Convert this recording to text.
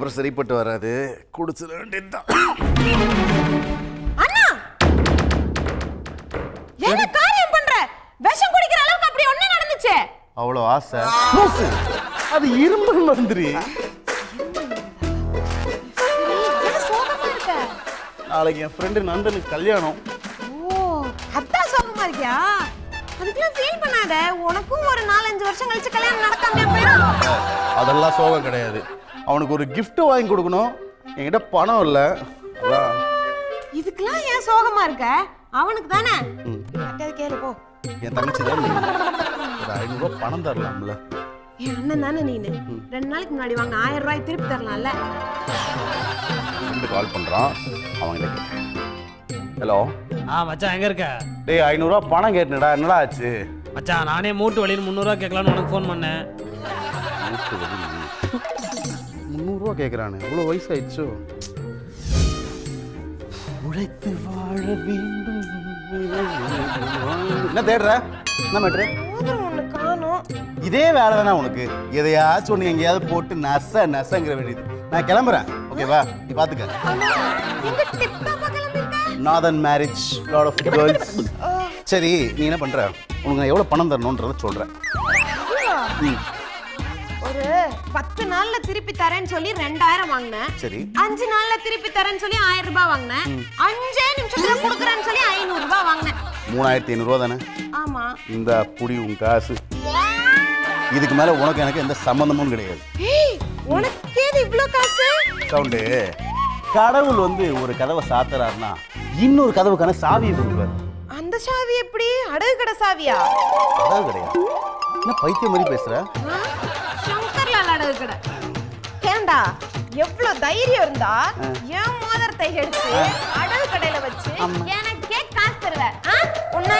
அப்புறம் சரிப்பட்டு வராது. குடிச்சிட வேண்டியதுதான். அண்ணா என்ன காரியம் பண்ற? விஷம் குடிக்கிற அளவுக்கு அப்படி ஒண்ணு நடந்துச்சு. அவ்வளோ ஆசை. அது இரும்பு மந்திரி. நாளைக்கு என் ஃப்ரெண்டு நந்தனுக்கு கல்யாணம். ஓ அதான் சோகமா இருக்கியா? அதுக்கெல்லாம் ஃபீல் பண்ணாத. உனக்கும் ஒரு 4-5 வருஷம் கழிச்சு கல்யாணம் நடக்காம போயிடும். அதெல்லாம் சோகம் கிடையாது. அவனுக்கு ஒரு gift வாங்கி கொடுக்கணும். என்கிட்ட பணம் இல்லை. இதுக்கெல்லாம் ஏன் சோகமா இருக்க? அவனுக்கு தானே. கட்டாத கேளு போ. என் தங்கச்சி தான் ஒரு 500 ரூபாய் பணம் தரலாம்ல. என் அண்ணன் தானே நீனு. 2 நாளைக்கு முன்னாடி வாங்க 1000 ரூபாய் திருப்பி தரலாம்ல. கால் பண்றான். அவன் ஹலோ. மச்சான் எங்க இருக்க? டேய் 500 ரூபாய் பணம் கேட்டேன்டா. என்னடா ஆச்சு? மச்சான் நானே மூட்டு வழியில் 300 ரூபா கேட்கலான்னு உனக்கு ஃபோன் பண்ணேன். 300 ரூபா கேட்குறானு. இவ்வளோ வயசாயிடுச்சோ. உழைத்து வாழ வேண்டும். என்ன தேடுற? என்ன மேட்ரு? ஒண்ணு காணோம். இதே வேலை தானே உனக்கு. எதையாச்சும் ஒன்று எங்கேயாவது போட்டு நசங்கிற வேண்டியது. நான் கிளம்புறேன். ஓகேவா? நீ பார்த்துக்க. நாதன் மேரேஜ் லாட் ஆஃப் கேர்ள்ஸ். சரி நீ என்ன பண்ற? உனக்கு நான் எவ்வளவு பணம் தரணும்ன்றத சொல்றேன். ஒரு 10 நாள்ல திருப்பி தரேன்னு சொல்லி 2000 வாங்கினேன். சரி 5 நாள்ல திருப்பி தரேன்னு சொல்லி 1000 ரூபாய் வாங்கினேன். 5 நிமிஷத்துல கொடுக்குறேன்னு சொல்லி 500 ரூபாய் வாங்கினேன். 3500 ரூபா தானே? ஆமா. இந்த புடி உன் காசு. இதுக்கு மேல உனக்கு எனக்கு எந்த சம்பந்தமும் கிடையாது. ஏய் உனக்கு ஏது இவ்ளோ காசு? சவுண்டு. கடவுள் ஒரு கதவை சாத்துறாருன்னா இன்னொரு கதவுக்கான சாவியை கொடுப்பாரு. அந்த சாவி எப்படி? அடகு கடை சாவியா? அடகு கடையா? என்ன பைத்தியம் மாதிரி பேசுற? சங்கர்லால் அடகு கடை. ஏண்டா எவ்வளவு தைரியம் இருந்தா என் மோதிரத்தை எடுத்து அடகு கடையில வச்சு எனக்கே காசு தருவ? உன்ன